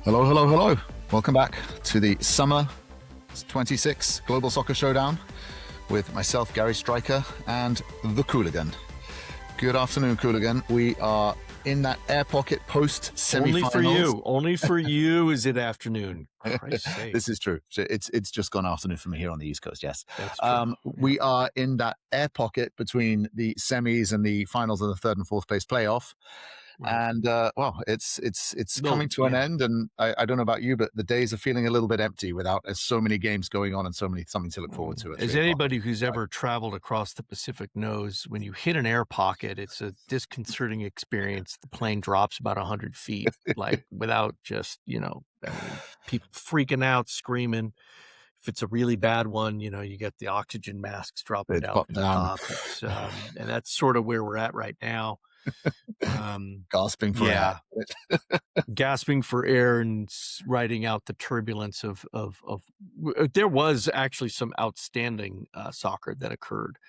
Hello, hello, hello. Welcome back to the Summer 26 Global Soccer Showdown with myself, Gary Striker, and The Qooligan. Good afternoon, Qooligan. We are in that air pocket post-semifinals. Only for you is it afternoon. Christ's sake. This is true. It's just gone afternoon for me here on the East Coast, yes. That's true. We are in that air pocket between the semis and the finals of the third and fourth place playoff. And it's coming to an end, and I don't know about you, but the days are feeling a little bit empty without so many games going on and something to look forward to. As anybody who's ever traveled across the Pacific knows, when you hit an air pocket, it's a disconcerting experience. The plane drops about 100 feet, like without just, people freaking out, screaming. If it's a really bad one, you get the oxygen masks dropping down from the top. And that's sort of where we're at right now. Gasping for air. Gasping for air and riding out the turbulence of there was actually some outstanding soccer that occurred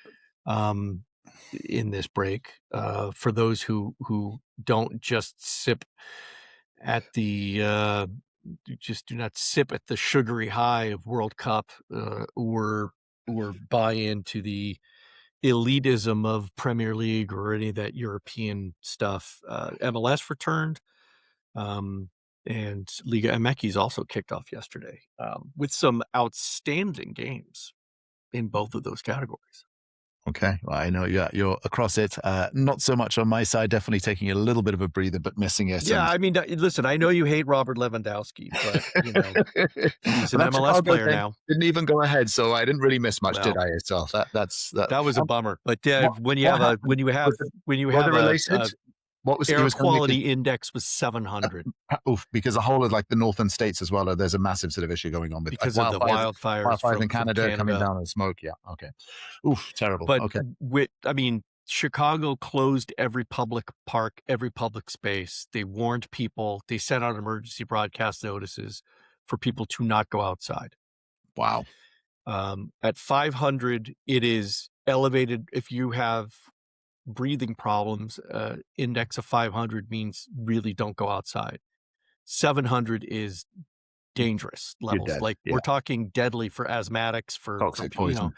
in this break for those who don't just sip at the just do not sip at the sugary high of World Cup or buy into the elitism of Premier League or any of that European stuff. MLS returned, and Liga MX also kicked off yesterday with some outstanding games in both of those categories. Okay, well, I know you're across it. Not so much on my side, definitely taking a little bit of a breather, but missing it. Yeah, I mean, listen, I know you hate Robert Lewandowski, but he's an MLS player now. Didn't even go ahead, so I didn't really miss much, did I? So that was a bummer. But when you have what was air quality index was 700. Because the whole of the northern states as well, there's a massive sort of issue going on with because of the wildfires in Canada coming down in smoke. Yeah, okay. Oof, terrible. But okay. Chicago closed every public park, every public space. They warned people. They sent out emergency broadcast notices for people to not go outside. Wow. At 500, it is elevated. If you have breathing problems, index of 500 means really don't go outside. 700 is dangerous levels. We're talking deadly for asthmatics, for poison.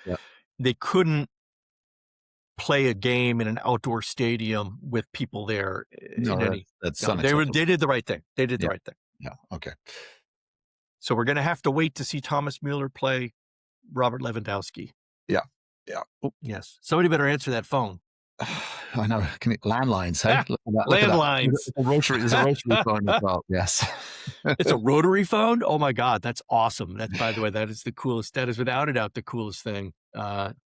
They couldn't play a game in an outdoor stadium with people there. They did the right thing. They did the right thing. Yeah. Okay. So we're going to have to wait to see Thomas Müller play Robert Lewandowski. Yeah. Yeah. Oh, yes. Somebody better answer that phone. I know. Landlines, hey? Landlines. It's a rotary phone as well. Yes. It's a rotary phone? Oh my God, that's awesome. By the way, that is the coolest. That is without a doubt the coolest thing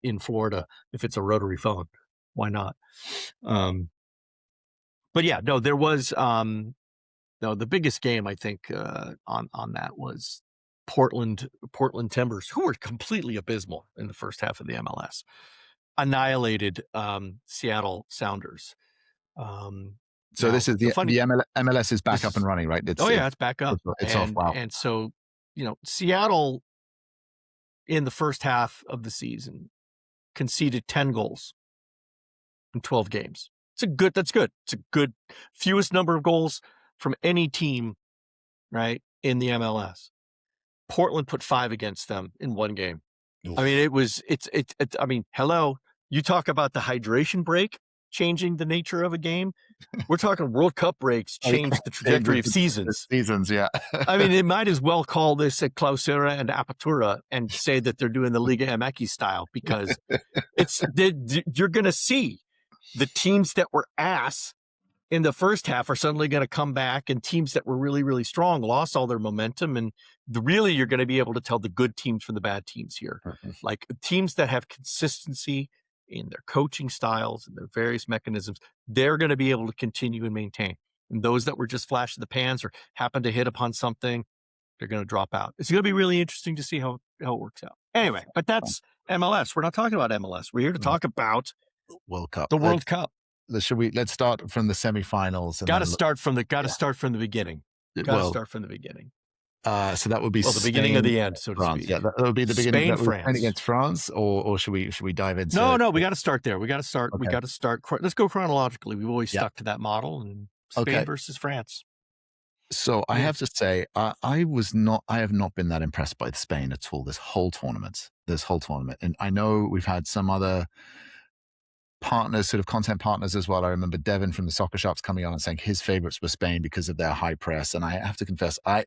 in Florida. If it's a rotary phone, why not? But yeah, no, there was the biggest game I think on that was Portland Timbers, who were completely abysmal in the first half of the MLS. Annihilated Seattle Sounders. So this is the MLS is back up and running, right? It's back up. It's off. Wow. And so, Seattle in the first half of the season conceded 10 goals in 12 games. That's good. It's a good fewest number of goals from any team, right, in the MLS. Portland put 5 against them in one game. Oof. I mean, hello, you talk about the hydration break changing the nature of a game. We're talking World Cup breaks change the trajectory of seasons. Yeah. I mean, they might as well call this a clausura and apertura and say that they're doing the Liga MX style, because you're going to see the teams that were ass in the first half are suddenly going to come back, and teams that were really, really strong lost all their momentum. And really, you're going to be able to tell the good teams from the bad teams here. Mm-hmm. Like teams that have consistency in their coaching styles and their various mechanisms, they're going to be able to continue and maintain. And those that were just flash in the pans or happen to hit upon something, they're going to drop out. It's going to be really interesting to see how it works out. Anyway, but that's MLS. We're not talking about MLS. We're here to talk about World Cup. The World Cup. Let's start from the semifinals. Got to start from the beginning. Start from the beginning. So that would be the beginning of the end, so to France. speak. Yeah, that would be the beginning. Spain, France against France, or should we dive into? No, we got to start there. We got to start. Okay. We got to start. Let's go chronologically. We've always stuck to that model. And Spain versus France. So I have to say, I have not been that impressed by Spain at all this whole tournament. And I know we've had some other partners, sort of content partners as well. I remember Devin from the Soccer Shops coming on and saying his favorites were Spain because of their high press. And I have to confess, I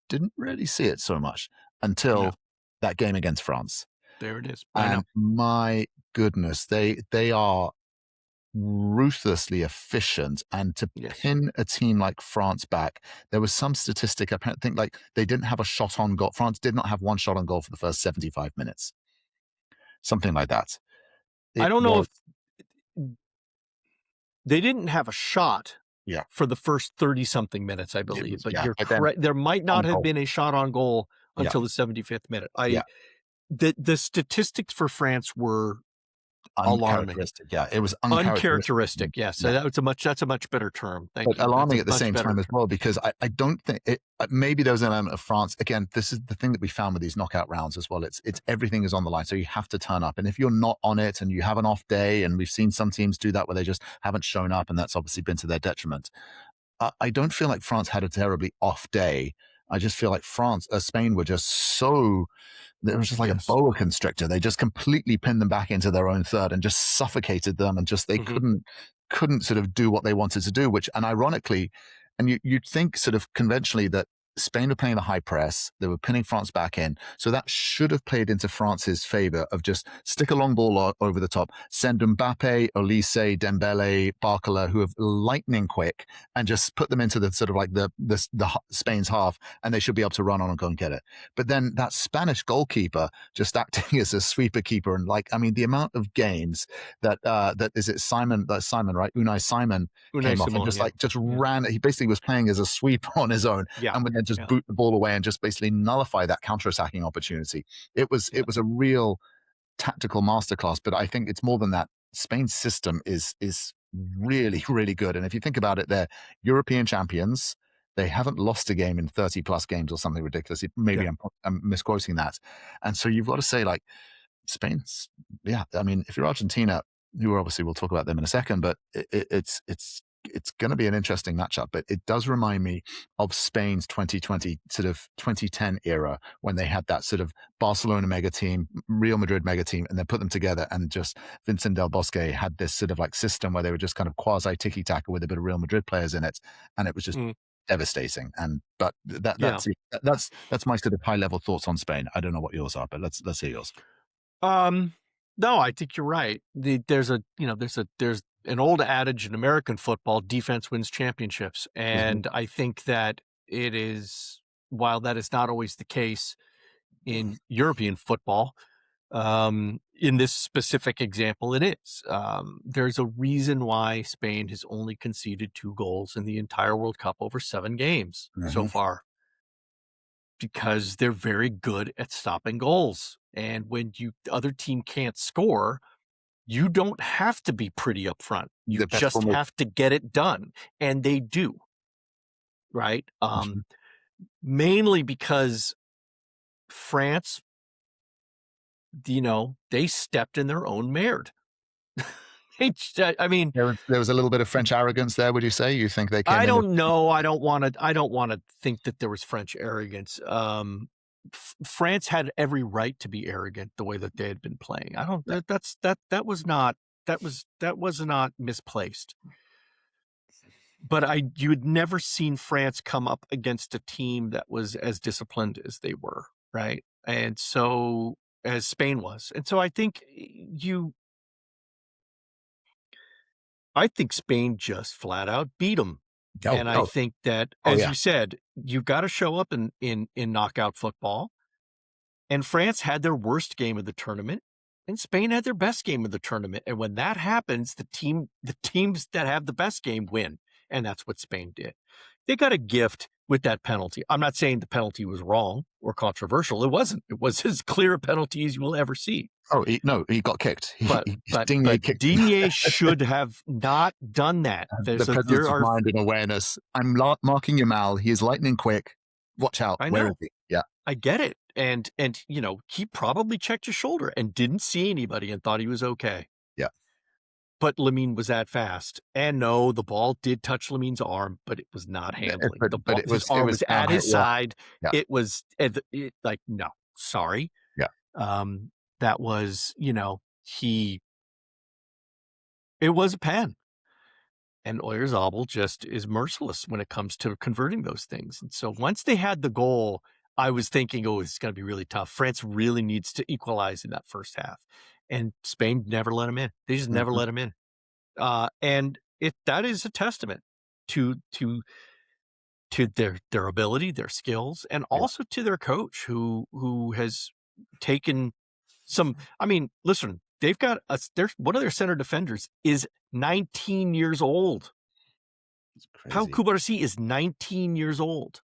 didn't really see it so much until that game against France. There it is. And my goodness, they are ruthlessly efficient, and to pin a team like France back, there was some statistic, I think, like they didn't have a shot on goal. France did not have one shot on goal for the first 75 minutes. Something like that. I don't know if they didn't have a shot for the first 30-something minutes, I believe. But you're correct. There might not have been a shot on goal until the 75th minute. The statistics for France were alarming. Yeah, it was uncharacteristic. Yes, so that's a much better term. Thank you. Alarming at the same time as well, because I don't think it. Maybe there was an element of France. Again, this is the thing that we found with these knockout rounds as well. It's everything is on the line, so you have to turn up. And if you're not on it and you have an off day, and we've seen some teams do that where they just haven't shown up, and that's obviously been to their detriment. I don't feel like France had a terribly off day. I just feel like Spain were just so. It was just like a boa constrictor. They just completely pinned them back into their own third and just suffocated them, and just they couldn't sort of do what they wanted to do. Which, and ironically, and you'd think sort of conventionally that Spain were playing the high press, they were pinning France back in, so that should have played into France's favor of just stick a long ball over the top, send Mbappe, Olise, Dembele, Barcola, who are lightning quick, and just put them into the sort of like the Spain's half, and they should be able to run on and go and get it. But then that Spanish goalkeeper just acting as a sweeper keeper, and the amount of games that is it Simon, that's Simon, right? Unai Simon came off and just ran. He basically was playing as a sweeper on his own, and would then just boot the ball away and just basically nullify that counter-attacking opportunity. It was a real tactical masterclass, but I think it's more than that. Spain's system is really, really good. And if you think about it, they're European champions. They haven't lost a game in 30 plus games or something ridiculous. Maybe I'm misquoting that. And so you've got to say, like, Spain's, I mean, if you're Argentina, who obviously we'll talk about them in a second, but it's going to be an interesting matchup. But it does remind me of Spain's 2020, sort of 2010 era, when they had that sort of Barcelona mega team, Real Madrid mega team, and then put them together, and just Vincent Del Bosque had this sort of like system where they were just kind of quasi tiki-taka with a bit of Real Madrid players in it, and it was just devastating. But that's my sort of high level thoughts on Spain. I don't know what yours are, but let's hear yours. No, I think you're right. There's an old adage in American football: defense wins championships. And I think that it is, while that is not always the case in European football, in this specific example, it is. There's a reason why Spain has only conceded 2 goals in the entire World Cup over 7 games so far, because they're very good at stopping goals. And when the other team can't score, you don't have to be pretty up front. You just have to get it done. And they do. Right? Mainly because France, they stepped in their own merde. I mean, there was a little bit of French arrogance there. Would you say? You think they came? I don't know. I don't want to think that there was French arrogance. France had every right to be arrogant the way that they had been playing. That was not misplaced. But you had never seen France come up against a team that was as disciplined as they were, right? And so, as Spain was. And so I think Spain just flat out beat them. I think that, as you said, you've got to show up in knockout football. And France had their worst game of the tournament, and Spain had their best game of the tournament. And when that happens, the teams that have the best game win. And that's what Spain did. They got a gift with that penalty. I'm not saying the penalty was wrong or controversial. It wasn't. It was as clear a penalty as you will ever see. Oh, he got kicked. But Digne should have not done that. The presence of mind and awareness. I'm marking Yamal. He is lightning quick. Watch out. I know. Where is he? Yeah. I get it. And he probably checked his shoulder and didn't see anybody and thought he was okay. Yeah. but Lamine was that fast. And no, the ball did touch Lamine's arm, but it was not handling. His arm was at his side. Yeah. It was like, no, sorry. Yeah. That was, it was a pen. And Oyarzabal just is merciless when it comes to converting those things. And so once they had the goal, I was thinking, oh, it's going to be really tough. France really needs to equalize in that first half. And Spain never let him in. They just never let him in. And that is a testament to their ability, their skills, and also to their coach who has taken some. I mean, listen, they've got one of their center defenders is 19 years old. Pau Cubarsí is 19 years old.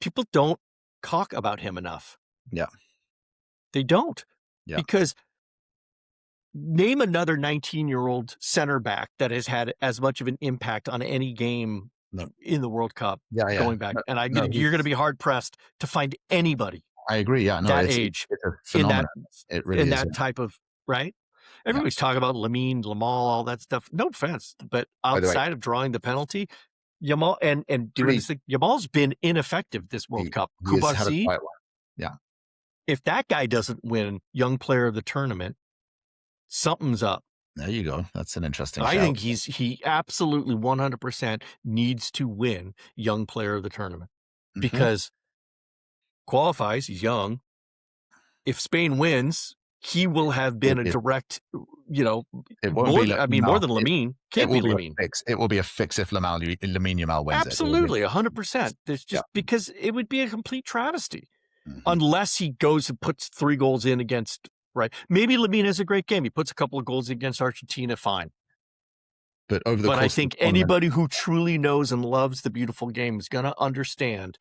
People don't talk about him enough. Yeah. They don't. Yeah. Because name another 19-year-old center back that has had as much of an impact on any game in the World Cup going back. You're going to be hard-pressed to find anybody. I agree. Yeah. No, that age. It's a phenomenon. It really is. In that type of, right? Everybody's talking about Lamine, Lamal, all that stuff. No offense, but outside of drawing the penalty, Yamal and doing this thing, Yamal's been ineffective this World Cup. Cubarsí, if that guy doesn't win Young Player of the Tournament, something's up. There you go. That's an interesting. I think he absolutely 100% needs to win Young Player of the Tournament because qualifies. He's young. If Spain wins, he will have been a direct, it won't be more than Lamine. Can't be Lamine. It will be a fix if Lamine Yamal wins. Absolutely, 100%. There's just because it would be a complete travesty unless he goes and puts 3 goals in against. Right, maybe Lamine has a great game. He puts a couple of goals against Argentina. Fine, but I think anybody who truly knows and loves the beautiful game is going to understand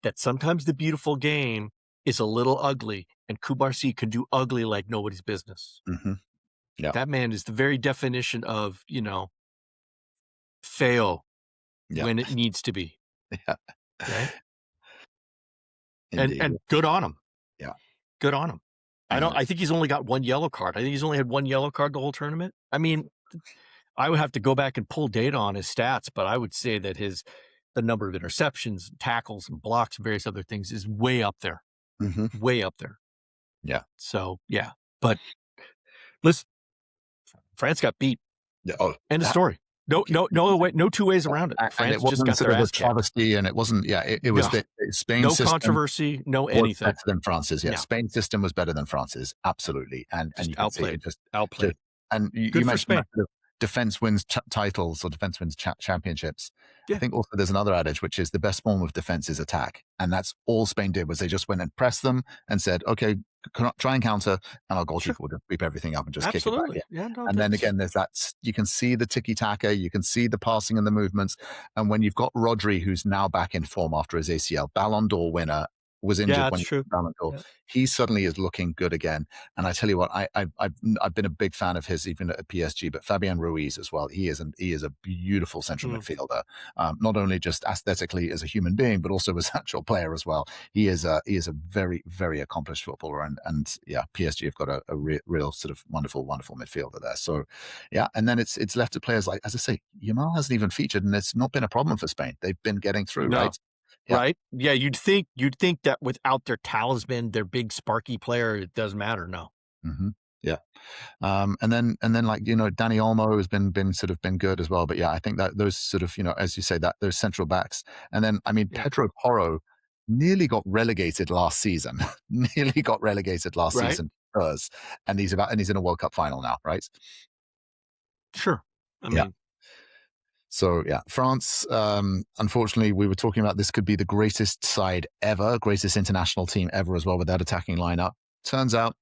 that sometimes the beautiful game is a little ugly, and Cubarsí can do ugly like nobody's business. Yeah, that man is the very definition of fail when it needs to be. Yeah, right. And good on him. Yeah, good on him. I think he's only got 1 yellow card. I think he's only had 1 yellow card the whole tournament. I mean, I would have to go back and pull data on his stats, but I would say that the number of interceptions, tackles, and blocks, and various other things is way up there. Way up there. Yeah. So, yeah. But listen, France got beat. End of story. No way, no 2 ways around it. France just got their ass travesty, and it wasn't. Yeah, it was the Spain system. No controversy, no anything. Better than France's. Yeah, Spain's system was better than France's. Absolutely, and you can see it just outplayed. And you mentioned defense wins titles or defense wins championships. I think also there's another adage, which is the best form of defense is attack, and that's all Spain did was they just went and pressed them and said, okay, try and counter, and our goalkeeper will just sweep everything up and just kick it back in. Yeah, and then again, there's that, you can see the tiki-taka, you can see the passing and the movements, and when you've got Rodri, who's now back in form after his ACL, Ballon d'Or winner, was injured when he was Ballon d'Or. He suddenly is looking good again. And I tell you what, I've been a big fan of his even at PSG, but Fabian Ruiz as well. He is a beautiful central midfielder, not only just aesthetically as a human being, but also as an actual player as well. He is a very, very accomplished footballer, and PSG have got a real sort of wonderful midfielder there. So and then it's left to players like, as I say, Yamal hasn't even featured, and it's not been a problem for Spain. They've been getting through, right? Right. Yeah. You'd think that without their talisman, their big sparky player, it doesn't matter. No. Yeah. And then like, Dani Olmo has been good as well. But I think that those sort of, as you say, that those central backs, and then, I mean, Pedro Porro nearly got relegated last season, season, and he's in a World Cup final now. Right. Sure. I mean, So France, unfortunately, we were talking about this could be the greatest side ever, greatest international team ever as well with that attacking lineup. Turns out,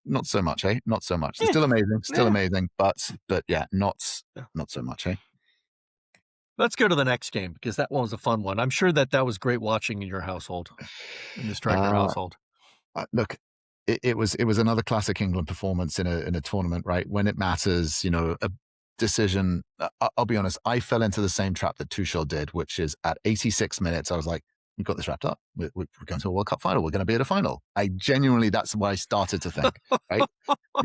not so much, eh? Not so much. It's still amazing, but not so much, eh? Let's go to the next game because that one was a fun one. I'm sure that was great watching in your household, in the Striker household. Look, it was another classic England performance in a tournament, right? When it matters, a decision. I'll be honest, I fell into the same trap that Tuchel did, which is at 86 minutes, I was like, we've got this wrapped up. We're going to a World Cup final. We're going to be at a final. That's what I started to think, right?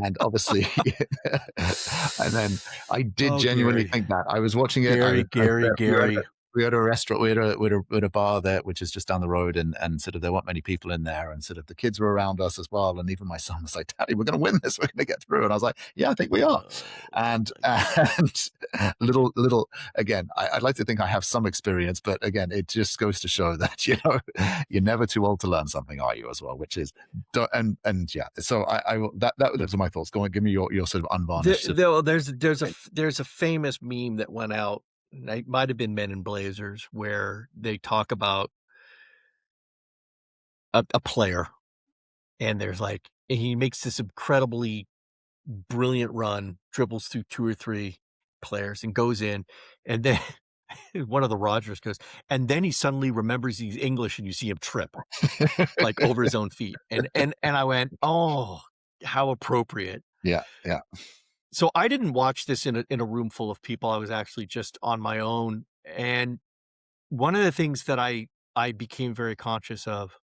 And obviously, and then I did genuinely think that. I was watching it. Gary. We had a restaurant, we had a bar there, which is just down the road, and sort of there weren't many people in there, and sort of the kids were around us as well, and even my son was like, "Daddy, we're going to win this. We're going to get through." And I was like, "Yeah, I think we are." And little again, I'd like to think I have some experience, but again, it just goes to show that you're never too old to learn something, are you? As well, which is and yeah. So those are my thoughts. Go on, give me your sort of unvarnished. There's a famous meme that went out. It might have been Men in Blazers, where they talk about a player, and there's like, he makes this incredibly brilliant run, dribbles through 2 or 3 players and goes in, and then one of the Rogers goes, and then he suddenly remembers he's English, and you see him trip like over his own feet. And I went, oh, how appropriate. Yeah. So I didn't watch this in a room full of people. I was actually just on my own. And one of the things that I became very conscious of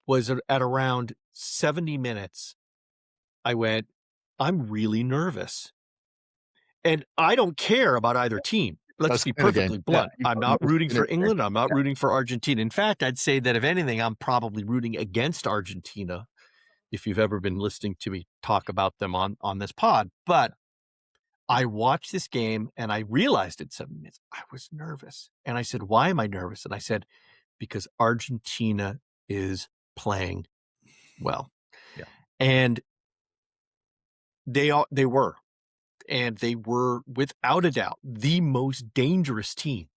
was at around 70 minutes, I went, I'm really nervous. And I don't care about either team. Let's be perfectly blunt. Yeah, I'm not rooting for England. I'm not rooting for Argentina. In fact, I'd say that if anything, I'm probably rooting against Argentina, if you've ever been listening to me talk about them on this pod. But I watched this game and I realized in 7 minutes, I was nervous. And I said, why am I nervous? And I said, because Argentina is playing well. Yeah. And they were. And they were, without a doubt, the most dangerous team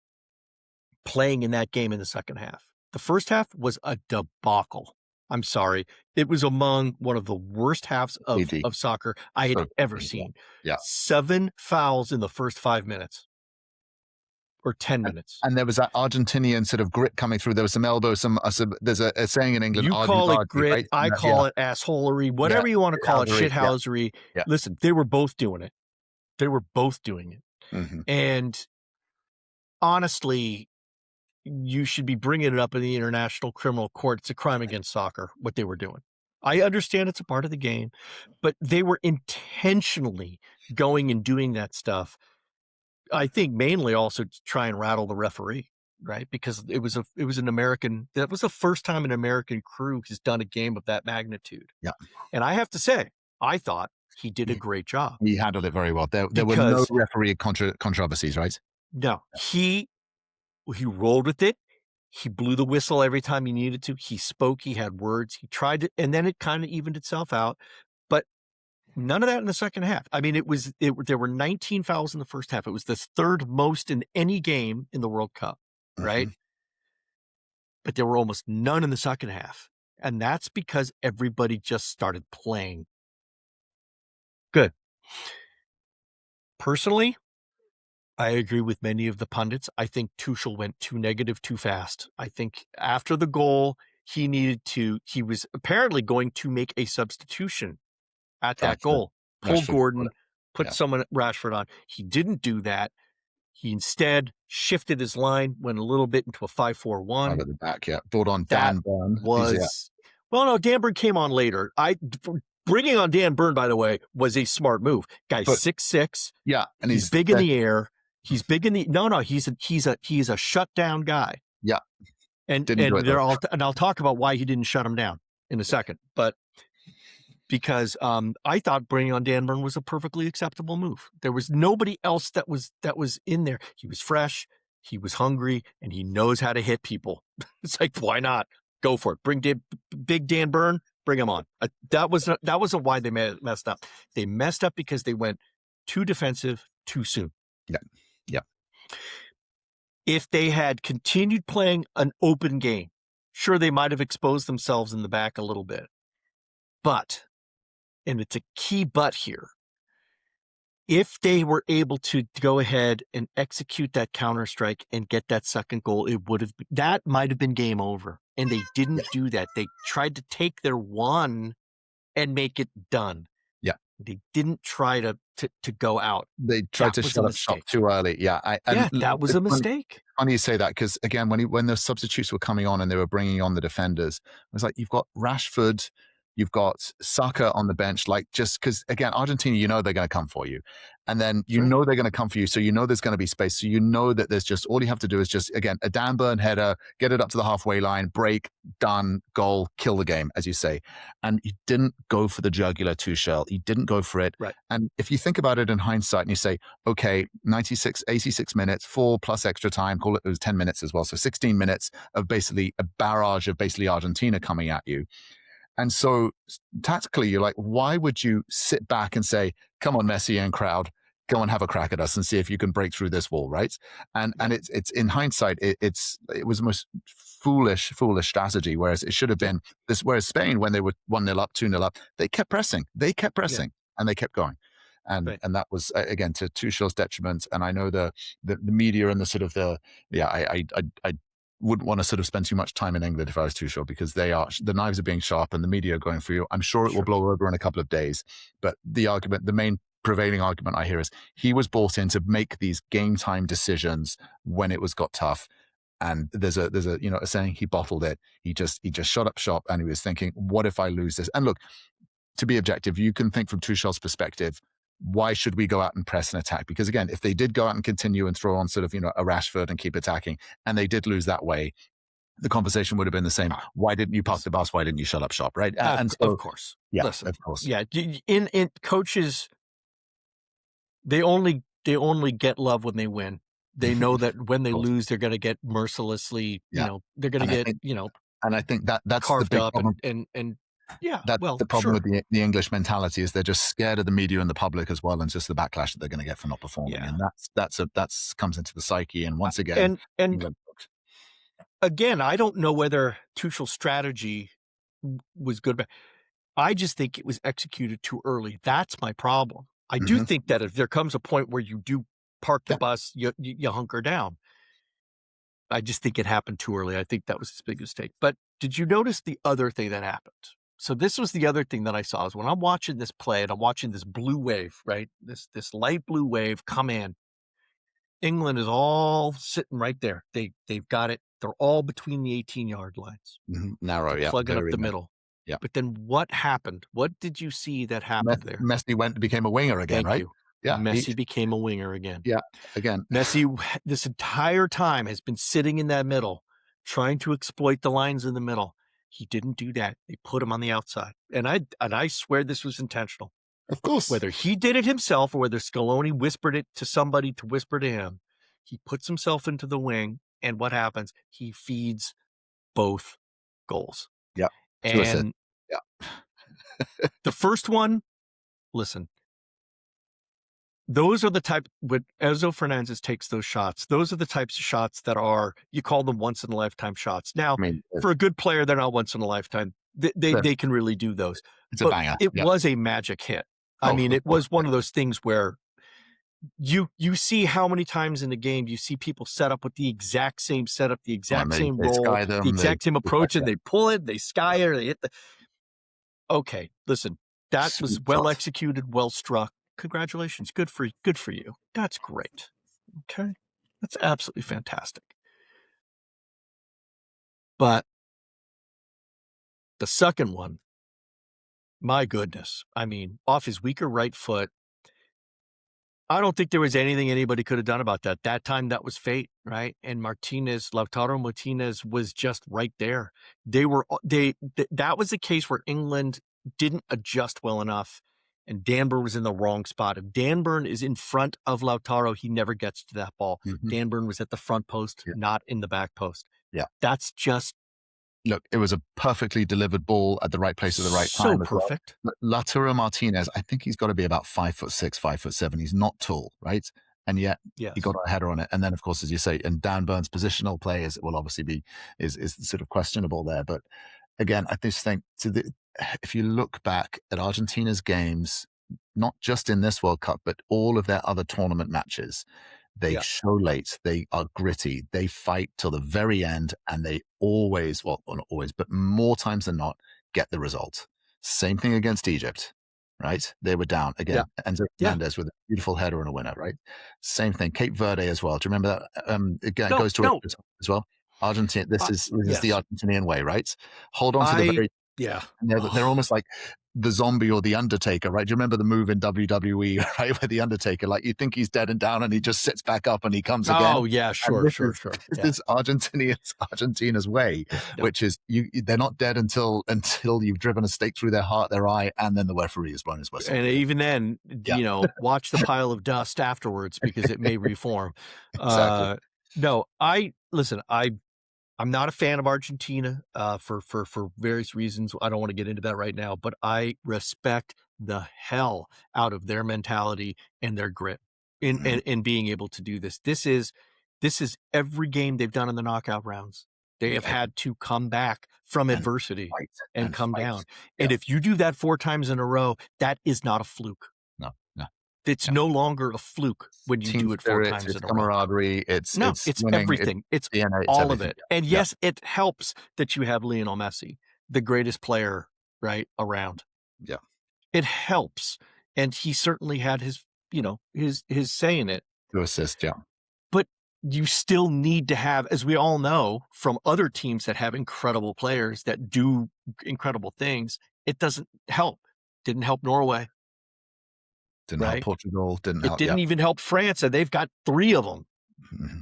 playing in that game in the second half. The first half was a debacle. I'm sorry. It was among one of the worst halves of soccer I had ever seen. Yeah. 7 fouls in the first 5 minutes. Or 10 minutes. And there was that Argentinian sort of grit coming through. There was some elbow, there's a saying in England. You call it grit, right? I call it assholery, whatever you want to call it, shithousery. Yeah. Listen, they were both doing it. Mm-hmm. And honestly, you should be bringing it up in the International Criminal Court. It's a crime against soccer, what they were doing. I understand it's a part of the game, but they were intentionally going and doing that stuff. I think mainly also to try and rattle the referee, right? Because it was an American, that was the first time an American crew has done a game of that magnitude. Yeah. And I have to say, I thought he did a great job. He handled it very well. There were no referee controversies, right? No, he rolled with it. He blew the whistle every time he needed to. He spoke, he had words, he tried to, and then it kind of evened itself out. But none of that in the second half. I mean, there were 19 fouls in the first half. It was the 3rd most in any game in the World Cup, right? Mm-hmm. But there were almost none in the second half. And that's because everybody just started playing good. Personally, I agree with many of the pundits. I think Tuchel went too negative too fast. I think after the goal, he was apparently going to make a substitution at that goal. Pull Gordon, put someone Rashford on. He didn't do that. He instead shifted his line, went a little bit into a 5-4-1. Right at the back, yeah. Brought on Dan Burn. Well, no, Dan Burn came on later. Bringing on Dan Burn, by the way, was a smart move. Guy's 6'6". Yeah, and he's big in the air. He's big in the he's a shutdown guy. Yeah, and I'll talk about why he didn't shut him down in a second. But because I thought bringing on Dan Burn was a perfectly acceptable move. There was nobody else that was in there. He was fresh, he was hungry, and he knows how to hit people. It's like, why not? Go for it. Bring big Dan Burn. Bring him on. That wasn't why they messed up. They messed up because they went too defensive too soon. Yeah. If they had continued playing an open game, sure, they might have exposed themselves in the back a little bit. But, and it's a key but here, if they were able to go ahead and execute that counter strike and get that second goal, that might have been game over. And they didn't do that. They tried to take their one and make it done. Yeah. They didn't try to go out. They tried to shut up shop too early. Yeah. That was a mistake. Funny you say that, because again, when the substitutes were coming on and they were bringing on the defenders, it was like, you've got Rashford, you've got Saka on the bench, like, just because, again, Argentina, they're going to come for you. And then they're going to come for you. So there's going to be space. So that there's just, all you have to do is just, again, a Dan Burn header, get it up to the halfway line, break, done, goal, kill the game, as you say. And he didn't go for the jugular, Tuchel. He didn't go for it. Right. And if you think about it in hindsight and you say, okay, 86 minutes, 4 plus extra time, call it 10 minutes as well. So 16 minutes of basically a barrage of basically Argentina coming at you. And so tactically, you're like, why would you sit back and say, come on, Messi and crowd, go and have a crack at us and see if you can break through this wall, right? And it's in hindsight, it was the most foolish strategy, whereas it should have been this. Whereas Spain, when they were 1-0 up, 2-0 up, they kept pressing, and they kept going. And that was, again, to Tuchel's detriment. And I know the media and the sort of I wouldn't want to sort of spend too much time in England if I was Tuchel, because the knives are being sharp and the media are going for you. I'm sure it will blow over in a couple of days. But the main prevailing argument I hear is he was brought in to make these game time decisions when it got tough. And there's a saying, he bottled it. He just shut up shop, and he was thinking, what if I lose this? And look, to be objective, you can think from Tuchel's perspective, why should we go out and press and attack? Because again, if they did go out and continue and throw on sort of, a Rashford and keep attacking, and they did lose that way, the conversation would have been the same. Why didn't you park the bus? Why didn't you shut up shop? Right. And so, of course. Yeah, listen, of course. Yeah. In coaches, they only get love when they win. They know that when they lose, they're going to get mercilessly, they're going to get, and I think that's carved the big up problem. and yeah, that's the problem with the English mentality, is they're just scared of the media and the public as well, and just the backlash that they're going to get for not performing. And that's comes into the psyche. And once again, and again, I don't know whether Tuchel's strategy was good, but I just think it was executed too early. That's my problem. I do think that if there comes a point where you do park the bus, you hunker down. I just think it happened too early. I think that was his big mistake. But did you notice the other thing that happened? So this was the other thing that I saw, is when I'm watching this play and I'm watching this blue wave, right? This light blue wave come in. England is all sitting right there. They've got it. They're all between the 18-yard lines. Narrow, plugging up the middle. Yeah. But then what happened? What did you see that happened there? Messi became a winger again, right? You. Yeah. Messi became a winger again. Yeah. Again. Messi, this entire time, has been sitting in that middle, trying to exploit the lines in the middle. He didn't do that. They put him on the outside. And I swear this was intentional. Of course. Whether he did it himself or whether Scaloni whispered it to somebody to whisper to him, he puts himself into the wing, and what happens? He feeds both goals. Yeah. And the first one, listen, those are the type, when Enzo Fernandez takes those shots, those are the types of shots that are, you call them once in a lifetime shots. Now, for a good player, they're not once in a lifetime. They can really do those. It's a banger. It was a magic hit. I mean, it was one of those things where you see how many times in the game you see people set up with the exact same setup, the exact same roll, the exact same approach, and they pull it, they sky it, or they hit the. Okay, listen, that was well executed, well struck. Congratulations, good for you. That's great. Okay, that's absolutely fantastic. But the second one, my goodness, I mean, off his weaker right foot, I don't think there was anything anybody could have done about that. That time, that was fate, right? And Lautaro Martinez was just right there. That was a case where England didn't adjust well enough, and Dan Burn was in the wrong spot. If Dan Burn is in front of Lautaro, he never gets to that ball. Dan Burn was at the front post, not in the back post. Yeah. That's just... Look, it was a perfectly delivered ball at the right place at the right time. So perfect. Well. Lautaro Martinez, I think he's got to be about 5'6", 5'7". He's not tall, right? And yet he got a header on it. And then, of course, as you say, and Dan Burn's positional play will obviously be is sort of questionable there. But again, I just think if you look back at Argentina's games, not just in this World Cup, but all of their other tournament matches, they show late, they are gritty, they fight till the very end, and they always, well, not always, but more times than not, get the result. Same thing against Egypt. right? They were down again. Enzo Fernandez with a beautiful header and a winner, right? Same thing. Cape Verde as well. Do you remember that? Again, it goes to it as well. Argentina. This is the Argentinian way, right? Hold on to the very. Yeah. They're almost like the zombie or the Undertaker, right? Do you remember the move in WWE, right? Where the Undertaker, like you think he's dead and down and he just sits back up and he comes again. Oh yeah, sure. This is Argentina's way, which is they're not dead until you've driven a stake through their heart, their eye, and then the referee has blown his whistle. And even then, watch the pile of dust afterwards because it may reform. Exactly. No, I'm not a fan of Argentina for various reasons. I don't want to get into that right now, but I respect the hell out of their mentality and their grit in being able to do this. This is every game they've done in the knockout rounds. They have had to come back from adversity and come down. Yeah. And if you do that 4 times in a row, that is not a fluke. No. It's no longer a fluke when you do it 4 times in a row. Camaraderie. It's winning, everything. It's all of it. And yes, it helps that you have Lionel Messi, the greatest player around. Yeah, it helps, and he certainly had his say in it to assist. Yeah, but you still need to have, as we all know from other teams that have incredible players that do incredible things. It doesn't help. Didn't help Norway. Didn't help Portugal. It didn't even help France, and they've got 3 of them. Mm-hmm.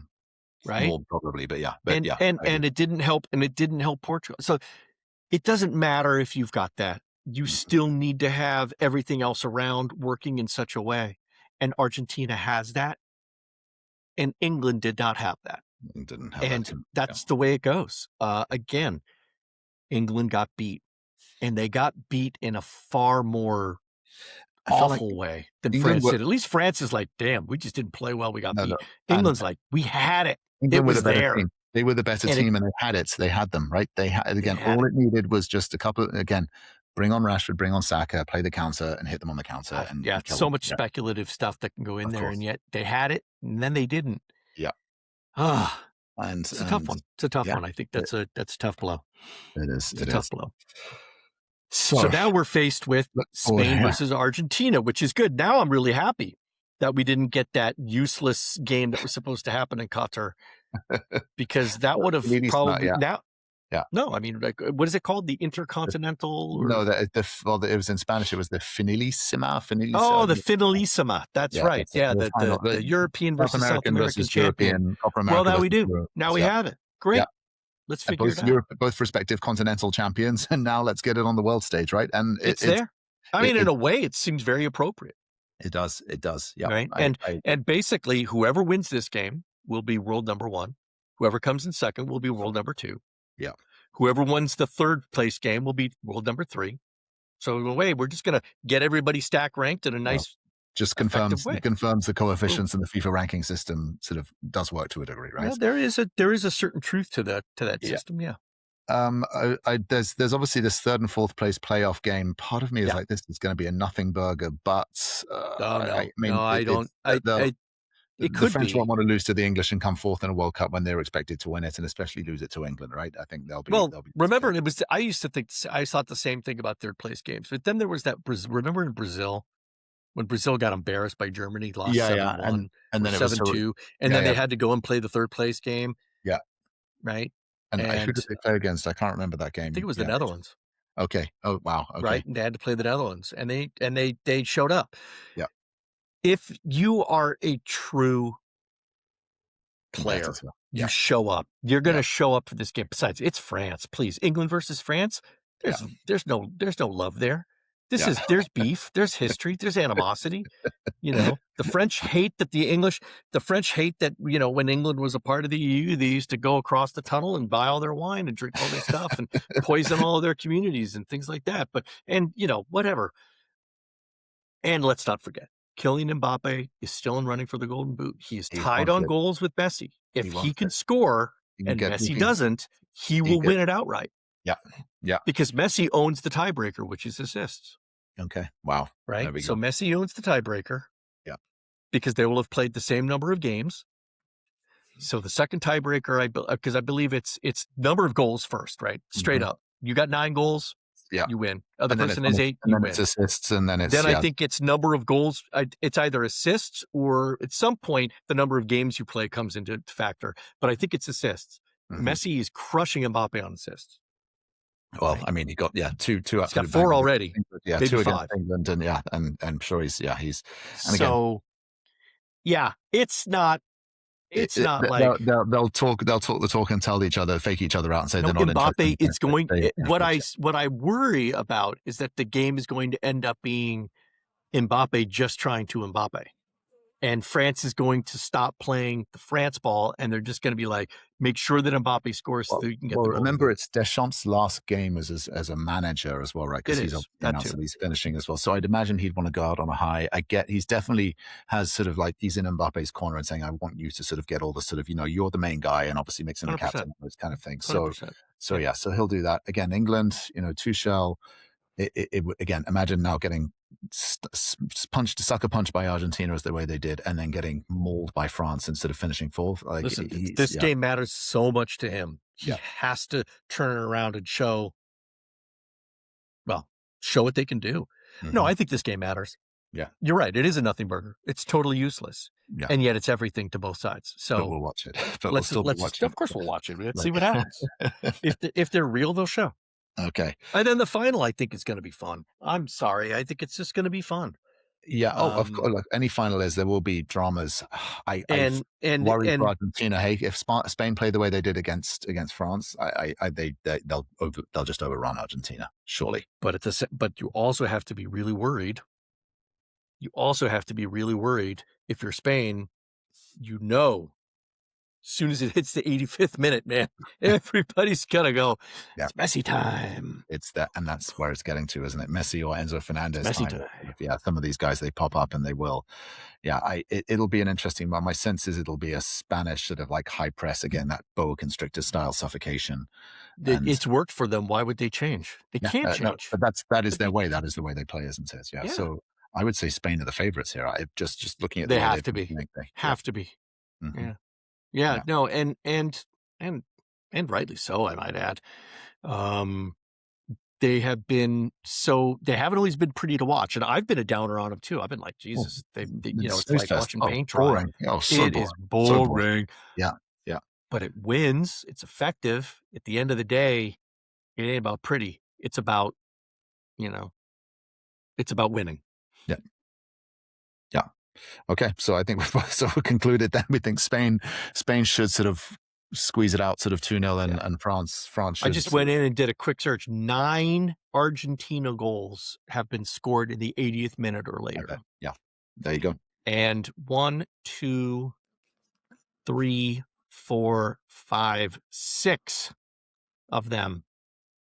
Right? More probably, but and it didn't help, and it didn't help Portugal. So it doesn't matter if you've got that. You still need to have everything else around working in such a way. And Argentina has that, and England did not have that. Didn't have and that. That's the way it goes. Again, England got beat, and they got beat in a far more awful way than France did. At least France is like, damn, we just didn't play well. We got beat. No. England's like, we had it. It was there. Team. They were the better team, and they had it. They had them, right? They had again. All it needed was just a couple. Again, bring on Rashford, bring on Saka, play the counter, and hit them on the counter. And so much speculative stuff that can go in there, and yet they had it, and then they didn't. Yeah. And it's a tough one. It's a tough one. I think that's a tough blow. It is. It's a tough blow. So now we're faced with Spain versus Argentina, which is good. Now I'm really happy that we didn't get that useless game that was supposed to happen in Qatar, because that would have probably now. Yeah. No, I mean, like, what is it called? The Intercontinental? No, it was in Spanish. It was the Finalissima. Oh, the Finalissima. That's right. Yeah, the European versus South American champion. Well, now we do. Now we have it. Great. Yeah. Let's figure it out. Both respective continental champions, and now let's get it on the world stage, right? And it's there. I mean, in a way, it seems very appropriate. It does. Yeah. Right. And basically, whoever wins this game will be world number 1. Whoever comes in second will be world number 2. Yeah. Whoever wins the 3rd place game will be world number 3. So in a way, we're just going to get everybody stack ranked in a nice, just confirms the coefficients and the FIFA ranking system sort of does work to a degree, right? Yeah, there is a certain truth to that system. Yeah. There's obviously this 3rd and 4th place playoff game. Part of me is like, this is going to be a nothing burger, but it could the French be. won't want to lose to the English and come 4th in a World Cup when they're expected to win it, and especially lose it to England, right? I think they'll be. Well, remember, I thought the same thing about 3rd place games, but then there was that. Remember in Brazil, when Brazil got embarrassed by Germany, lost 7-1, and then 7-2, and then they had to go and play the 3rd place game. Yeah. Right. And who did they play against? I can't remember that game. I think it was the Netherlands. Okay. Oh wow. Okay. Right, and they had to play the Netherlands, and they showed up. Yeah. If you are a true player, you show up. You're going to show up for this game. Besides, it's France. Please, England versus France. There's no love there. There's beef. There's history. There's animosity. The French hate that when England was a part of the EU, they used to go across the tunnel and buy all their wine and drink all their stuff and poison all of their communities and things like that. But whatever. And let's not forget, Kylian Mbappe is still in running for the Golden Boot. He is tied on goals with Messi. If he can score and Messi doesn't, he will win it outright. Yeah. Because Messi owns the tiebreaker, which is assists. Okay. Wow. Right. So Messi owns the tiebreaker. Yeah. Because they will have played the same number of games. So the second tiebreaker, because I believe it's number of goals first, right? Straight up. You got 9 goals. you win. Other and then person has 8, you win. It's assists, and then it's then I think it's number of goals. It's either assists or at some point the number of games you play comes into factor. But I think it's assists. Messi is crushing Mbappe on assists. Well, right? I mean, he got two. He's got 4 already. Yeah, maybe 2 5. against England, and I'm sure he's. And so. Yeah, it's not. It's not like they'll talk the talk and tell each other, fake each other out, and say they're not Mbappe. It's going. What I worry about is that the game is going to end up being Mbappe just trying to Mbappe. And France is going to stop playing the France ball, and they're just going to be like, make sure that Mbappe scores so you can get the goal. Remember, it's Deschamps' last game as a manager as well, right? Because he's finishing as well. So I'd imagine he'd want to go out on a high. I get he's definitely has sort of like he's in Mbappe's corner and saying, I want you to sort of get all the sort of, you're the main guy, and obviously makes him the captain, those kind of things. So he'll do that. Again, England, Tuchel, again, imagine now getting sucker punched by Argentina as the way they did, and then getting mauled by France instead of finishing 4th. Like, listen, this game matters so much to him. He has to turn it around and show what they can do. No, I think this game matters. Yeah, you're right. It is a nothing burger. It's totally useless, and yet it's everything to both sides. So but we'll watch it. But let's watch it. Of course, we'll watch it. Let's see what happens. If they're real, they'll show. Okay. And then the final, I think, is going to be fun. I'm sorry. I think it's just going to be fun. Yeah. Of course. Look, any final is, there will be dramas. I worry for Argentina. Hey, if Spain play the way they did against France, they'll just overrun Argentina, surely. But you also have to be really worried. You also have to be really worried if you're Spain. As soon as it hits the 85th minute, man, everybody's gonna go. It's Messi time. It's that, and that's where it's getting to, isn't it? Messi or Enzo Fernandez Messi time. Yeah, some of these guys, they pop up and they will. Yeah, it'll be an interesting one. My sense is it'll be a Spanish sort of like high press again, that boa constrictor style suffocation. It's worked for them. Why would they change? They can't change. No, but that is their way. That is the way they play, isn't it? Yeah. So I would say Spain are the favorites here. I just looking at they have to be. Have to be. Mm-hmm. Yeah, no, and rightly so, I might add. They haven't always been pretty to watch, and I've been a downer on them too. I've been like, Jesus, it's like watching paint dry. It is boring. So boring. Yeah. But it wins. It's effective. At the end of the day, it ain't about pretty. It's about, it's about winning. Yeah. Okay, so I think we concluded that we think Spain should sort of squeeze it out, sort of 2-0, and France should. I just went in and did a quick search. 9 Argentina goals have been scored in the 80th minute or later. Okay. Yeah, there you go. And 1, 2, 3, 4, 5, 6 of them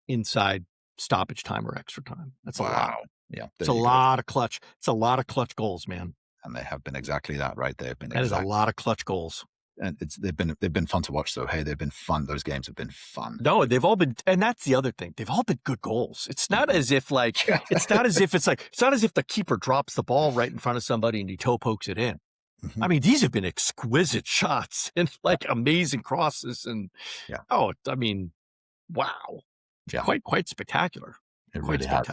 inside stoppage time or extra time. That's a lot. Yeah, it's a lot of clutch. It's a lot of clutch goals, man. And they have been exactly that, right? That is a lot of clutch goals. And they've been fun to watch, though. Hey, they've been fun. Those games have been fun. No, they've all been, and that's the other thing. They've all been good goals. It's not as if it's not as if the keeper drops the ball right in front of somebody and he toe pokes it in. I mean, these have been exquisite shots and amazing crosses and wow, quite spectacular. It really has,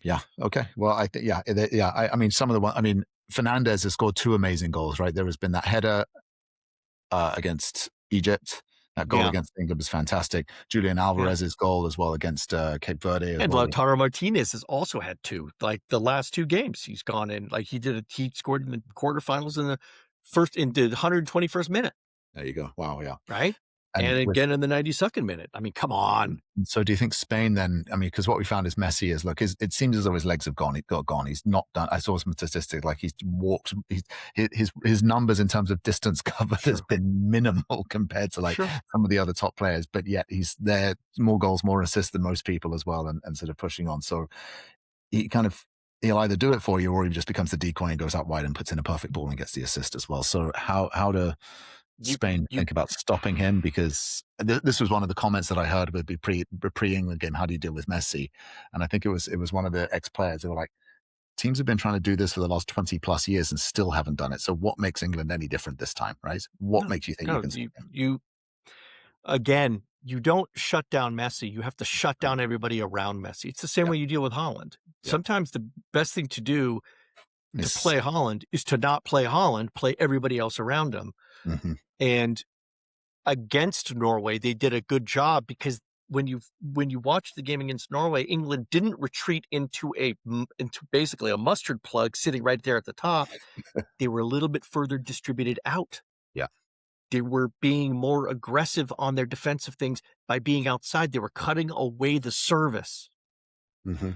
yeah. Okay. Well, I think, I mean, some of the one. I mean, Fernandez has scored 2 amazing goals, right? There has been that header against Egypt. That goal against England was fantastic. Julian Alvarez's goal as well against Cape Verde. And Lautaro Martinez has also had 2. Like the last 2 games, he's gone in. Like he scored in the quarterfinals in the 121st minute. There you go. Wow. Yeah. Right. And again in the 92nd minute. I mean, come on. So do you think Spain then, I mean, because what we found is Messi is, it seems as though his legs have gone. He's not done. I saw some statistics, like he's walked, his numbers in terms of distance covered has been minimal compared to some of the other top players, but yet he's there, more goals, more assists than most people as well, and sort of pushing on. So he'll either do it for you or he just becomes the decoy and goes out wide and puts in a perfect ball and gets the assist as well. So how do Spain think about stopping him? Because this was one of the comments that I heard would be pre-England game. How do you deal with Messi? And I think it was one of the ex-players. They were like, teams have been trying to do this for the last 20 plus years and still haven't done it. So what makes England any different this time, right? What makes you think you can stop him? Again, you don't shut down Messi. You have to shut down everybody around Messi. It's the same way you deal with Haaland. Sometimes the best thing to do to play Haaland is to not play Haaland, play everybody else around him. Mm-hmm. And against Norway, they did a good job, because when you watch the game against Norway, England didn't retreat into basically a mustard plug sitting right there at the top. They were a little bit further distributed out. Yeah. They were being more aggressive on their defensive things by being outside. They were cutting away the service. Mm-hmm.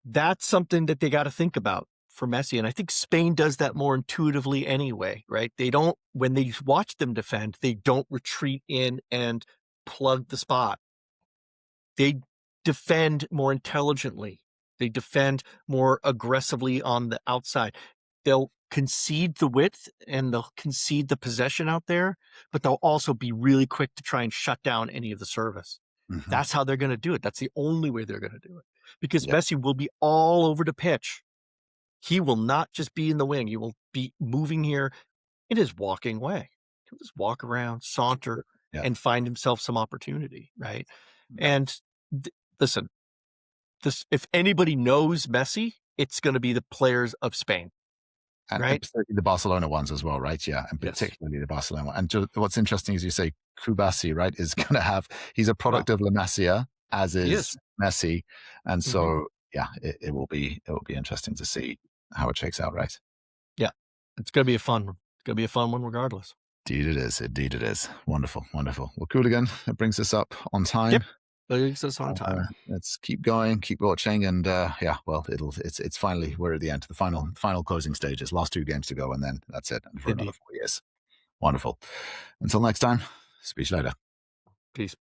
That's something that they got to think about for Messi. And I think Spain does that more intuitively anyway, right? They don't, when they watch them defend, they don't retreat in and plug the spot. They defend more intelligently. They defend more aggressively on the outside. They'll concede the width and they'll concede the possession out there, but they'll also be really quick to try and shut down any of the service. Mm-hmm. That's how they're going to do it. That's the only way they're going to do it, because Messi will be all over the pitch. He will not just be in the wing. He will be moving here in his walking way. He'll just walk around, saunter, and find himself some opportunity, right? And listen, if anybody knows Messi, it's going to be the players of Spain. And right? particularly the Barcelona ones as well, right? Yeah, and particularly the Barcelona one. And what's interesting is you say Cubarsí, right, is going to have, he's a product of La Masia, as is Messi. And so, it will be interesting to see how it shakes out, right? Yeah, it's going to be a fun one. It's going to be a fun one regardless. Indeed it is. Indeed it is. Wonderful, wonderful. Well, Qooligan, it brings us up on time. Yep. Brings us on time. Let's keep going, keep watching, and it's finally, we're at the end, the final closing stages, last 2 games to go, and then that's it, and for another 4 years. Wonderful. Until next time, speak later. Peace.